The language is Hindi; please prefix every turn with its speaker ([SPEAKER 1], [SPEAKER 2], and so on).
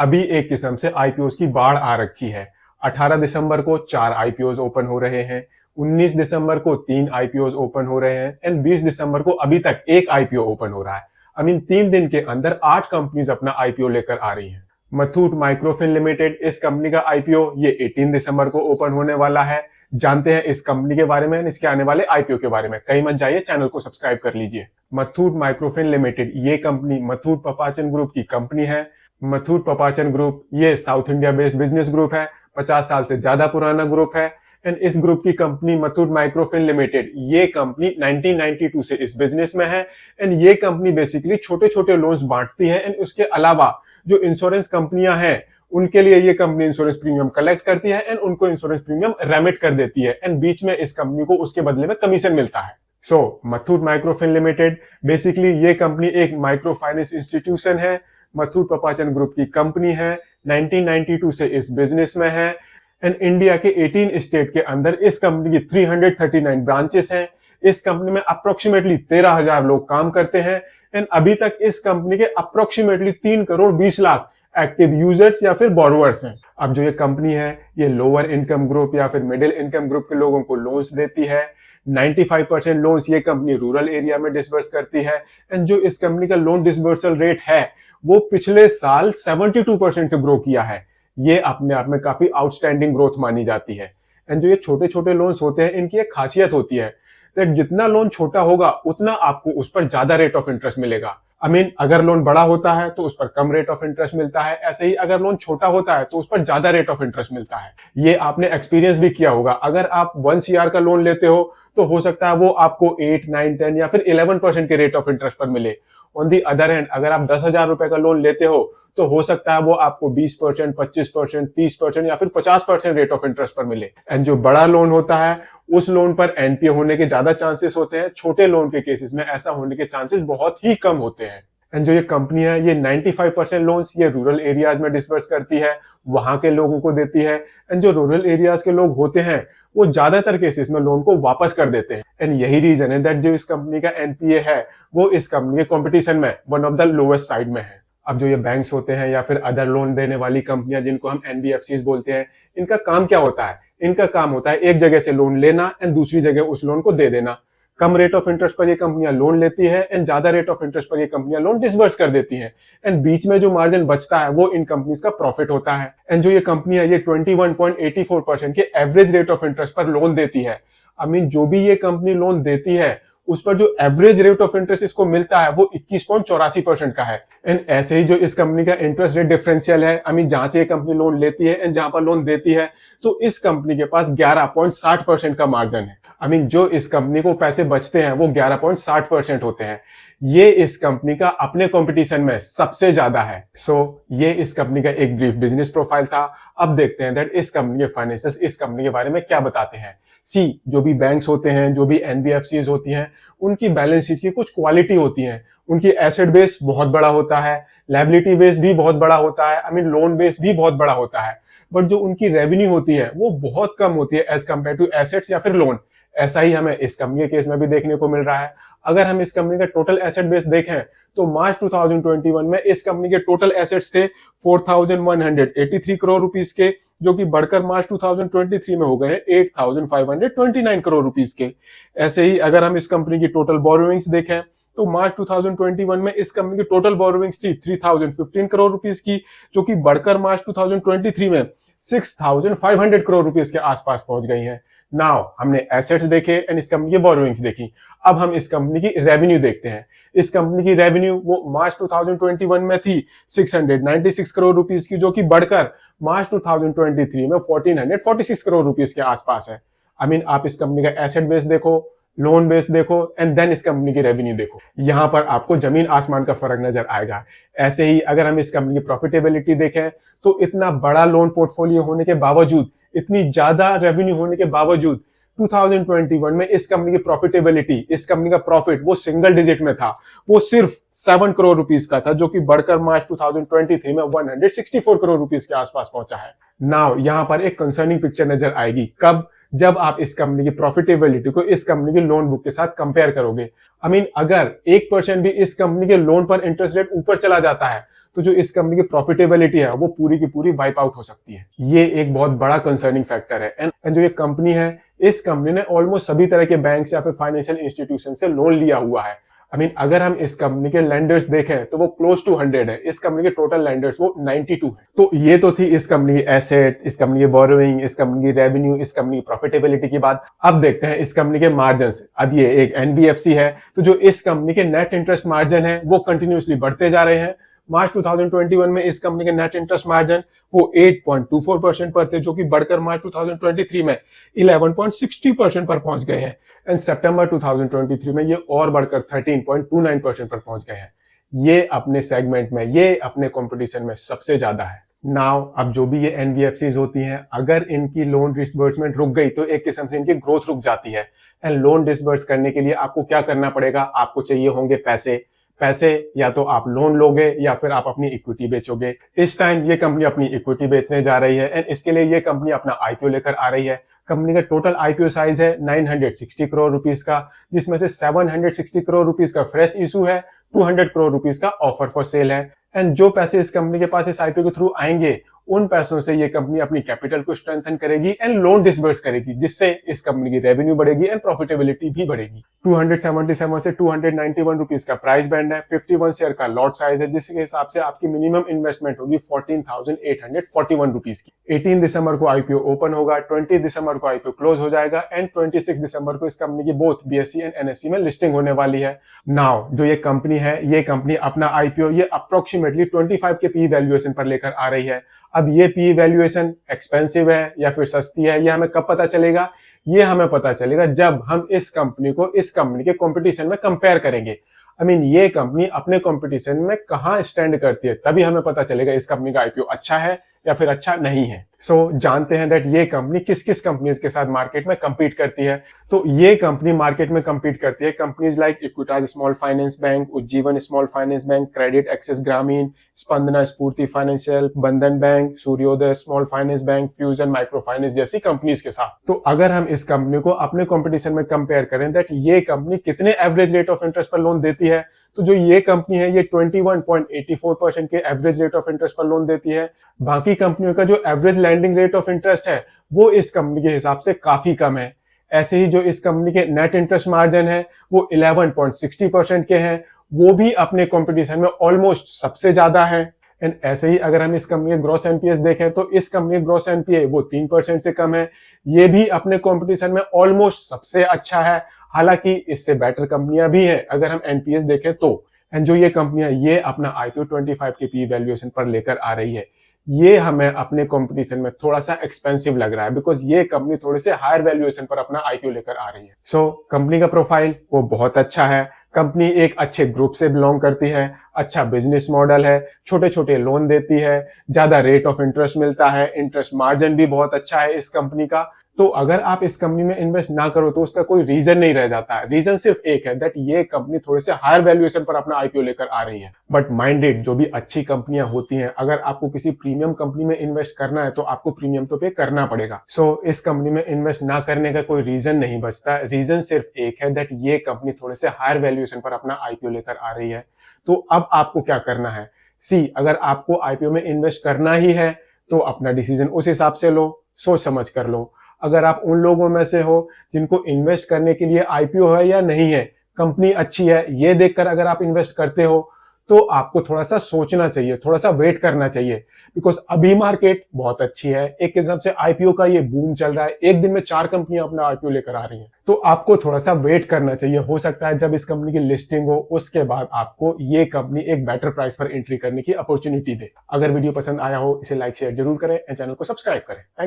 [SPEAKER 1] अभी एक किस्म से आईपीओस की बाढ़ आ रखी है। 18 दिसंबर को 4 आईपीओस ओपन हो रहे हैं, 19 दिसंबर को 3 आईपीओस ओपन हो रहे हैं एंड 20 दिसंबर को अभी तक एक आईपीओ ओपन हो रहा है। आई मीन 3 दिन के अंदर 8 कंपनीज अपना आईपीओ लेकर आ रही हैं। मथूट माइक्रोफिन लिमिटेड, इस कंपनी का आईपीओ ये 18 दिसंबर को ओपन होने वाला है। जानते हैं इस कंपनी के बारे में, इसके आने वाले आईपीओ के बारे में। कहीं मत जाइए, चैनल को सब्सक्राइब कर लीजिए। मथूट माइक्रोफिन लिमिटेड ये कंपनी मथूट पपाचन ग्रुप की कंपनी है। मथूट पपाचन ग्रुप ये south India based business group है, 50 साल से ज्यादा पुराना ग्रुप है एंड इस ग्रुप की कंपनी मथूट माइक्रोफिन लिमिटेड ये कंपनी 1992 से इस बिजनेस में है एंड ये कंपनी बेसिकली छोटे छोटे लोन्स बांटती है एंड उसके अलावा जो इंश्योरेंस कंपनियां हैं उनके लिए ये कंपनी इंश्योरेंस प्रीमियम कलेक्ट करती है एंड उनको इंश्योरेंस प्रीमियम रेमिट कर देती है एंड बीच में इस कंपनी को उसके बदले में कमीशन मिलता है। मथूट माइक्रोफिन लिमिटेड बेसिकली ये कंपनी एक माइक्रो फाइनेंस इंस्टीट्यूशन है, मथूट पपाचन ग्रुप की कंपनी है, 1992 से इस बिजनेस में है एंड इंडिया के 18 स्टेट के अंदर इस कंपनी की 339 ब्रांचेस हैं। इस कंपनी में अप्रोक्सीमेटली 13,000 लोग काम करते हैं एंड अभी तक इस कंपनी के approximately 3 crore 20 lakh active users या फिर बोरोवर्स हैं। अब जो ये कंपनी है ये लोअर इनकम ग्रुप या फिर मिडिल इनकम ग्रुप के लोगों को लोन्स देती है। 95% लोन्स ये कंपनी रूरल एरिया में डिसबर्स करती है एंड जो इस कंपनी का लोन डिसबर्सल रेट है वो पिछले साल 72% से ग्रो किया है। ये अपने आप में काफी आउटस्टैंडिंग ग्रोथ मानी जाती है एंड जो ये छोटे छोटे लोन्स होते हैं इनकी एक खासियत होती है दैट जितना लोन छोटा होगा उतना आपको उस पर ज्यादा रेट ऑफ इंटरेस्ट मिलेगा। अगर लोन बड़ा होता है तो उस पर कम रेट ऑफ इंटरेस्ट मिलता है, ऐसे ही अगर लोन छोटा होता है तो उस पर ज्यादा रेट ऑफ इंटरेस्ट मिलता है। ये आपने एक्सपीरियंस भी किया होगा, अगर आप 1 CR का लोन लेते हो तो हो सकता है वो आपको 8, 9, 10 या फिर 11% के रेट ऑफ इंटरेस्ट पर मिले। ऑन दी अदर हैंड अगर आप 10,000 रुपए का लोन लेते हो तो हो सकता है वो आपको 20%, 25%, 30% या फिर 50% रेट ऑफ इंटरेस्ट पर मिले। एंड जो बड़ा लोन होता है उस लोन पर एनपीए होने के ज्यादा चांसेस होते हैं, छोटे लोन के केसेस में ऐसा होने के चांसेस बहुत ही कम होते हैं। एंड जो ये कंपनी है ये 95% लोन्स ये रूरल एरियाज में डिसबर्स करती है, वहां के लोगों को देती है एंड जो रूरल एरियाज के लोग होते हैं वो ज्यादातर केसेस में लोन को वापस कर देते हैं एंड यही रीजन है दैट जो इस कंपनी का एनपीए है वो इस कंपनी के कंपटीशन में one of the lowest side में है। अब जो ये बैंक्स होते हैं या फिर अदर लोन देने वाली कंपनियां जिनको हम एनबीएफसीज बोलते हैं, इनका काम क्या होता है? इनका काम होता है एक जगह से लोन लेना एंड दूसरी जगह उस लोन को दे देना। कम रेट ऑफ इंटरेस्ट पर ये कंपनियां लोन लेती है एंड ज्यादा रेट ऑफ इंटरेस्ट पर ये कंपनियां लोन डिसबर्स कर देती हैं एंड बीच में जो मार्जिन बचता है वो इन कंपनीज का प्रॉफिट होता है। एंड जो ये कंपनी है ये 21.84% के एवरेज रेट ऑफ इंटरेस्ट पर लोन देती है। जो भी ये कंपनी लोन देती है उस पर जो एवरेज रेट ऑफ इंटरेस्ट इसको मिलता है वो 21.84% का है एंड ऐसे ही जो इस कंपनी का इंटरेस्ट रेट डिफरेंशियल है, जहां से ये कंपनी लोन लेती है एंड जहां पर लोन देती है, तो इस कंपनी के पास 11.60% का मार्जिन है। जो इस कंपनी को पैसे बचते हैं वो 11.60% होते हैं। ये इस कंपनी का अपने कंपटीशन में सबसे ज्यादा है। ये इस कंपनी का एक ब्रीफ बिजनेस प्रोफाइल था। अब देखते हैं दैट इस कंपनी के फाइनेंसेस इस कंपनी के बारे में क्या बताते हैं। जो भी बैंक्स होते हैं, जो भी एनबीएफसीज होती हैं, उनकी बैलेंस शीट की कुछ क्वालिटी होती है। उनकी एसेट बेस बहुत बड़ा होता है, लायबिलिटी बेस भी बहुत बड़ा होता है, लोन बेस भी बहुत बड़ा होता है, बट जो उनकी रेवेन्यू होती है वो बहुत कम होती है एज कंपेयर टू एसेट्स या फिर लोन। ऐसा ही हमें इस कंपनी के केस में भी देखने को मिल रहा है। अगर हम इस कंपनी का टोटल एसेट बेस देखें तो मार्च 2021 में इस कंपनी के टोटल एसेट्स थे 4,183 करोड़ रुपीस के, जो कि बढ़कर मार्च 2023 में हो गए 8,529 करोड़ रुपीस के। ऐसे ही अगर हम इस कंपनी की टोटल बोरोइंग्स देखें तो मार्च 2021 में इस कंपनी की टोटल बोरोइंग्स थी 3,015 करोड़ रुपीस की, जो कि बढ़कर मार्च 2023 में 6,500 करोड़ रुपीस के आसपास पहुंच गई हैं। नाउ हमने एसेट्स देखे एंड इस कंपनी की बोरोइंग्स देखी। अब हम इस कंपनी की रेवेन्यू देखते हैं। इस कंपनी की रेवेन्यू वो मार्च 2021 में थी 696 करोड़ रुपीस की, जो कि बढ़कर मार्च 2023 में 1,446 करोड़ रुपीस के आसपास है। आप इस कंपनी का एसेट बेस देखो, लोन बेस देखो एंड देन इस कंपनी की रेवेन्यू देखो, यहां पर आपको जमीन आसमान का फर्क नजर आएगा। ऐसे ही अगर हम इस कंपनी की प्रॉफिटेबिलिटी देखें तो इतना बड़ा लोन पोर्टफोलियो होने के बावजूद, इतनी ज्यादा रेवेन्यू होने के बावजूद 2021 में इस कंपनी की प्रॉफिटेबिलिटी, इस कंपनी का प्रॉफिट वो सिंगल डिजिट में था, वो सिर्फ 7 करोड़ रुपीस का था, जो कि बढ़कर मार्च 2023 में 164 करोड़ रुपीस के आसपास पहुंचा है। नाउ यहां पर एक कंसर्निंग पिक्चर नजर आएगी। कब? जब आप इस कंपनी की प्रॉफिटेबिलिटी को इस कंपनी की लोन बुक के साथ कंपेयर करोगे। अगर 1% भी इस कंपनी के लोन पर इंटरेस्ट रेट ऊपर चला जाता है तो जो इस कंपनी की प्रॉफिटेबिलिटी है वो पूरी की पूरी वाइप आउट हो सकती है। ये एक बहुत बड़ा कंसर्निंग फैक्टर है। एंड जो ये कंपनी है, इस कंपनी ने ऑलमोस्ट सभी तरह के बैंक या फिर फाइनेंशियल इंस्टीट्यूशन से लोन लिया हुआ है। अगर हम इस कंपनी के लेंडर्स देखें तो वो क्लोज टू 100 है। इस कंपनी के टोटल लेंडर्स वो 92 है। तो ये तो थी इस कंपनी की एसेट, इस कंपनी की बोरोइंग, इस कंपनी की रेवेन्यू, इस कंपनी की प्रॉफिटेबिलिटी की बात। अब देखते हैं इस कंपनी के मार्जिन। अब ये एक एनबीएफसी है, तो जो इस कंपनी के नेट इंटरेस्ट मार्जिन है वो कंटिन्यूसली बढ़ते जा रहे हैं। मार्च 2021 में इस कंपनी के नेट इंटरेस्ट मार्जिन वो 8.24% पर थे, जो कि बढ़कर मार्च 2023 में 11.60% पर पहुंच गए हैं। एंड सितंबर 2023 में ये और बढ़कर 13.29% पर पहुंच गए हैं। ये अपने सेगमेंट में, ये अपने कंपटीशन में सबसे ज्यादा है। नाउ अब जो भी ये एनबीएफसीज होती हैं, अगर इनकी लोन डिसबर्समेंट रुक गई तो एक किस्म से इनकी ग्रोथ रुक जाती है। एंड लोन डिसबर्स करने के लिए आपको क्या करना पड़ेगा? आपको चाहिए होंगे पैसे या तो आप लोन लोगे या फिर आप अपनी इक्विटी बेचोगे। इस टाइम ये कंपनी अपनी इक्विटी बेचने जा रही है एंड इसके लिए ये कंपनी अपना आईपीओ लेकर आ रही है। कंपनी का टोटल आईपीओ साइज है 960 करोड़ रुपीस का, जिसमें से 760 करोड़ रुपीस का फ्रेश इशू है, 200 करोड़ रुपीस का ऑफर फॉर सेल है। एंड जो पैसे इस कंपनी के पास इस आईपीओ के थ्रू आएंगे, उन पैसों से ये कंपनी अपनी कैपिटल को स्ट्रेंथन करेगी एंड लोन डिसबर्स करेगी, जिससे इस कंपनी की रेवेन्यू बढ़ेगी एंड प्रॉफिटेबिलिटी भी बढ़ेगी। 277 से 291 रुपीस का प्राइस बैंड है, 51 शेयर का लॉट साइज है, जिसके हिसाब से आपकी मिनिमम इन्वेस्टमेंट होगी 14,841 रुपीस की। 18 दिसंबर को आईपीओ ओपन होगा, 20 दिसंबर को आईपीओ क्लोज हो जाएगा एंड 26 दिसंबर को इस कंपनी की बोथ बीएसई एंड एनएसई में लिस्टिंग होने वाली है। नाउ जो ये कंपनी है, ये कंपनी अपना आईपीओ ये अप्रोक्सीमेटली 25 के पी वैल्यूएशन पर लेकर आ रही है। अब ये पी वैल्यूएशन एक्सपेंसिव है या फिर सस्ती है, ये हमें कब पता चलेगा? ये हमें पता चलेगा जब हम इस कंपनी को इस कंपनी के कंपटीशन में कंपेयर करेंगे। ये कंपनी अपने कंपटीशन में कहां स्टैंड करती है, तभी हमें पता चलेगा इस कंपनी का आईपीओ अच्छा है या फिर अच्छा नहीं है। जानते हैं दैट ये कंपनी किस किस कंपनीज के साथ मार्केट में compete करती है। तो ये कंपनी मार्केट में compete करती है companies like Equitas small finance bank, Ujjivan small finance bank, credit access Grameen, Spandana Sphoorty financial, Bandhan bank, Suryoday small finance bank, fusion micro finance जैसी कंपनीज के साथ। तो अगर हम इस कंपनी को अपने कंपटीशन में कंपेयर करें दैट ये कंपनी कितने एवरेज रेट ऑफ इंटरेस्ट पर लोन देती है, तो जो ये कंपनी है ये 21.84% के एवरेज रेट ऑफ इंटरेस्ट पर लोन देती है। बाकी कंपनियों का जो average landing rate of interest है वो इस कंपनी के हिसाब से काफी कम है। ऐसे ही जो इस कंपनी के नेट इंटरेस्ट मार्जिन है वो 11.60% के हैं, वो भी अपने कंपटीशन में ऑलमोस्ट सबसे ज्यादा है। एंड ऐसे ही अगर हम इस कंपनी के ग्रॉस एनपीएस देखें तो इस कंपनी का ग्रॉस एनपीए वो 3% से कम है, ये भी अपने कंपटीशन में ऑलमोस्ट सबसे अच्छा है। हालांकि इससे बेटर कंपनियां भी हैं अगर हम एनपीएस देखें तो। एंड जो ये कंपनी है ये अपना आईपीओ 25 के पी वैल्यूएशन पर लेकर आ रही है। ये हमें अपने कंपटीशन में थोड़ा सा एक्सपेंसिव लग रहा है बिकॉज ये कंपनी थोड़े से हायर वैल्यूएशन पर अपना आईपीओ लेकर आ रही है। कंपनी का प्रोफाइल वो बहुत अच्छा है। कंपनी एक अच्छे ग्रुप से बिलोंग करती है, अच्छा बिजनेस मॉडल है, छोटे छोटे लोन देती है, ज्यादा रेट ऑफ इंटरेस्ट मिलता है, इंटरेस्ट मार्जिन भी बहुत अच्छा है इस कंपनी का। तो अगर आप इस कंपनी में इन्वेस्ट ना करो तो उसका कोई रीजन नहीं रह जाता है। रीजन सिर्फ एक है दैट ये कंपनी थोड़े से हायर वैल्यूएशन पर अपना आईपीओ लेकर आ रही है। बट माइंडेड जो भी अच्छी कंपनियां होती हैं, अगर आपको किसी प्रीमियम कंपनी में इन्वेस्ट करना है तो आपको प्रीमियम तो पे करना पड़ेगा। इस कंपनी में इन्वेस्ट ना करने का कोई रीजन नहीं बचता। रीजन सिर्फ एक है दैट ये कंपनी थोड़े से हायर वैल्यूएशन पर अपना आईपीओ लेकर आ रही है। तो अब आपको क्या करना है? अगर आपको आईपीओ में इन्वेस्ट करना ही है तो अपना डिसीजन उस हिसाब से लो, सोच समझ कर लो। अगर आप उन लोगों में से हो जिनको इन्वेस्ट करने के लिए आईपीओ है या नहीं है, कंपनी अच्छी है, ये देखकर अगर आप इन्वेस्ट करते हो तो आपको थोड़ा सा सोचना चाहिए, थोड़ा सा वेट करना चाहिए बिकॉज अभी मार्केट बहुत अच्छी है। एक हिसाब से आईपीओ का ये बूम चल रहा है, एक दिन में 4 कंपनियां अपना आईपीओ लेकर आ रही हैं। तो आपको थोड़ा सा वेट करना चाहिए। हो सकता है जब इस कंपनी की लिस्टिंग हो उसके बाद आपको ये कंपनी एक बेटर प्राइस पर एंट्री करने की अपॉर्चुनिटी दे। अगर वीडियो पसंद आया हो इसे लाइक शेयर जरूर करें एंड चैनल को सब्सक्राइब करें। थैंक